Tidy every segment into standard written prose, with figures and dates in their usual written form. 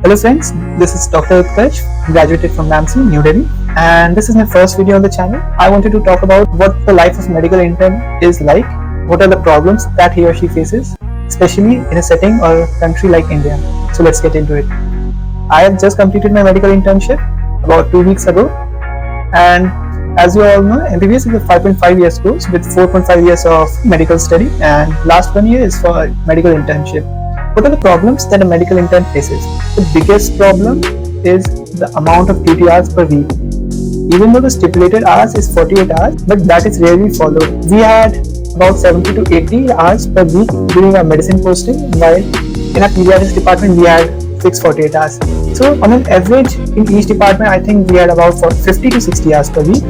Hello friends, this is Dr. Utkarsh, graduated from MAMC, New Delhi, and this is my first video on the channel. I wanted to talk about what the life of medical intern is like, what are the problems that he or she faces, especially in a setting or a country like India. So let's get into it. I have just completed my medical internship about 2 weeks ago, and as you all know, MBBS is a 5.5 years course with 4.5 years of medical study, and last 1 year is for medical internship. What are the problems that a medical intern faces? The biggest problem is the amount of DDRs per week. Even though the stipulated hours is 48 hours, but that is rarely followed. We had about 70 to 80 hours per week during our medicine posting, while in our pediatrics department we had fixed 48 hours. So on an average in each department, I think we had about 50 to 60 hours per week.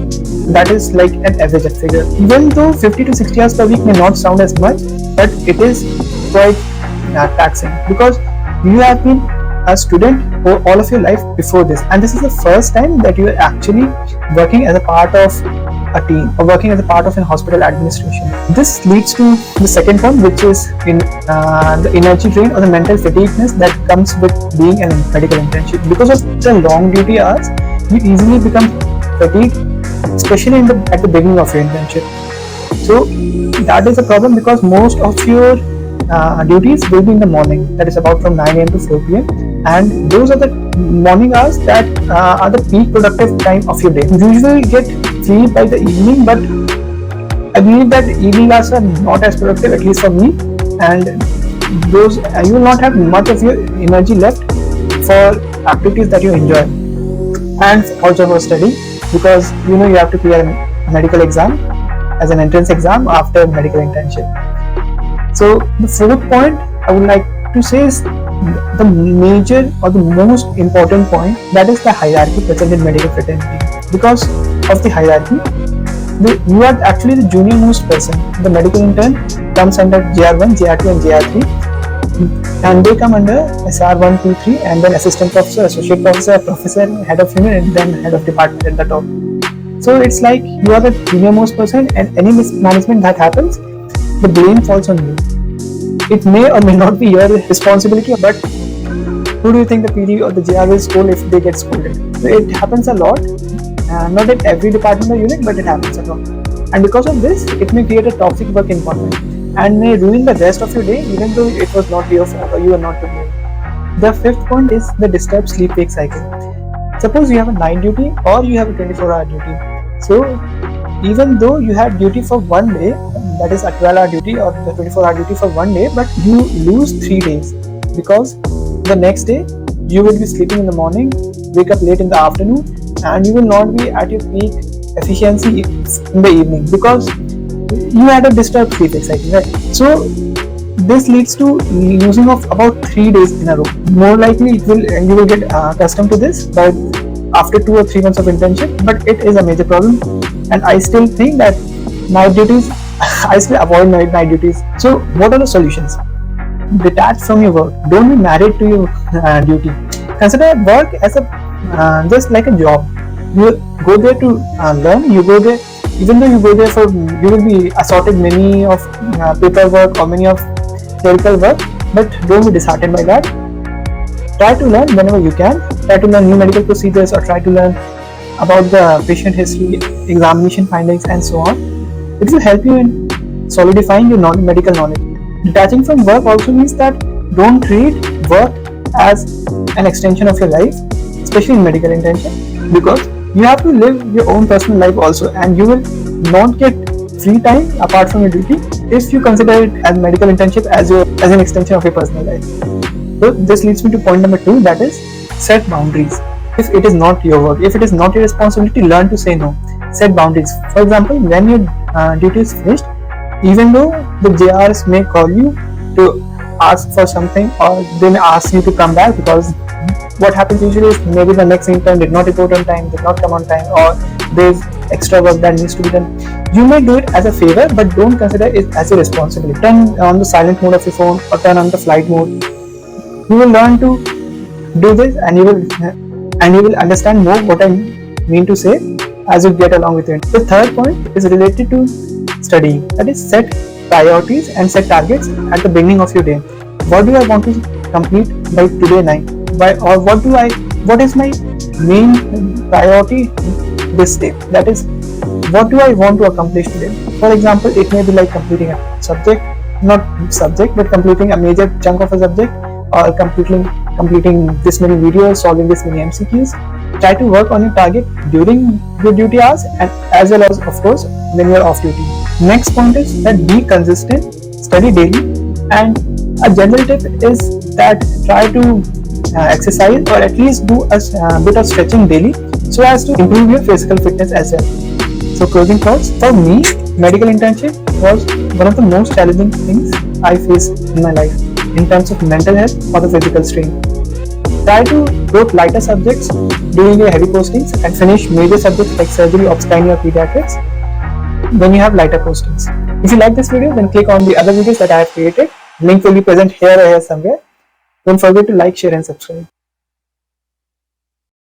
That is like an average figure. Even though 50 to 60 hours per week may not sound as much, but it is quite taxing, because you have been a student for all of your life before this, and this is the first time that you are actually working as a part of a team or working as a part of an hospital administration. This leads to the second point, which is in the energy drain or the mental fatigueness that comes with being a medical internship. Because of the long duty hours, you easily become fatigued, especially at the beginning of your internship. So that is a problem, because most of your duties will be in the morning, that is about from 9 am to 4 pm, and those are the morning hours that are the peak productive time of your day. You usually get free by the evening, but I believe that evening hours are not as productive, at least for me, and those you will not have much of your energy left for activities that you enjoy, and also for study, because you have to clear a medical exam as an entrance exam after medical internship. So the fourth point I would like to say is the major or the most important point, that is the hierarchy present in medical fraternity. Because of the hierarchy, you are actually the junior most person. The medical intern comes under JR1, JR2 and JR3, and they come under SR1, 2, 3, and then assistant professor, associate professor, professor, head of unit, and then head of department at the top. So it's like you are the junior most person, and any mismanagement that happens, the blame falls on you. It may or may not be your responsibility, but who do you think the PD or the JR will scold if they get scolded? So it happens a lot, not in every department or unit, but it happens a lot. And because of this, it may create a toxic work environment and may ruin the rest of your day, even though it was not your fault or you are not to blame. The fifth point is the disturbed sleep-wake cycle. Suppose you have a night duty or you have a 24-hour duty. So even though you had duty for 1 day, that is a 12-hour duty or the 24-hour duty for 1 day, but you lose 3 days, because the next day you will be sleeping in the morning, wake up late in the afternoon, and you will not be at your peak efficiency in the evening because you had a disturbed sleep cycle, right? So this leads to losing of about 3 days in a row. More likely you will get accustomed to this by after 2 or 3 months of internship, but it is a major problem, and I still think that night duties, I still avoid night duties. So what are the solutions? Detach from your work. Don't be married to your duty. Consider work as just like a job. You go there to learn. You go there, even though you go there for, you will be assorted many of paperwork or many of theoretical work, but don't be disheartened by that. Try to learn whenever you can. Try to learn new medical procedures, or try to learn about the patient history, examination findings, and so on. It will help you in solidifying your medical knowledge. Detaching from work also means that don't treat work as an extension of your life, especially in medical internship, because you have to live your own personal life also, and you will not get free time apart from your duty if you consider it as medical internship as an extension of your personal life. So this leads me to point number 2, that is set boundaries. If it is not your work, if it is not your responsibility, learn to say no. Set boundaries. For example, when your duty is finished, even though the JRs may call you to ask for something, or they may ask you to come back, because what happens usually is maybe the next intern did not report on time, did not come on time, or there's extra work that needs to be done. You may do it as a favor, but don't consider it as a responsibility. Turn on the silent mode of your phone or turn on the flight mode. You will learn to do this, and you will understand more what I mean to say as you get along with it. The third point is related to studying. That is, set priorities and set targets at the beginning of your day. What do I want to complete by today night? why, or what is my main priority this day. That is, what do I want to accomplish today. For example, it may be like completing a subject, not subject, but completing a major chunk of a subject, or completing this many videos, solving this many MCQs. Try to work on your target during your duty hours, and as well as, of course, when you're off duty. Next point is that be consistent, study daily, and a general tip is that try to exercise, or at least do a bit of stretching daily, so as to improve your physical fitness as well. So closing thoughts, for me, medical internship was one of the most challenging things I faced in my life in terms of mental health or the physical strain. Try to go lighter subjects during your heavy postings and finish major subjects like surgery, obstetrics, or pediatrics when you have lighter postings. If you like this video, then click on the other videos that I have created. Link will be present here or here somewhere. Don't forget to like, share and subscribe.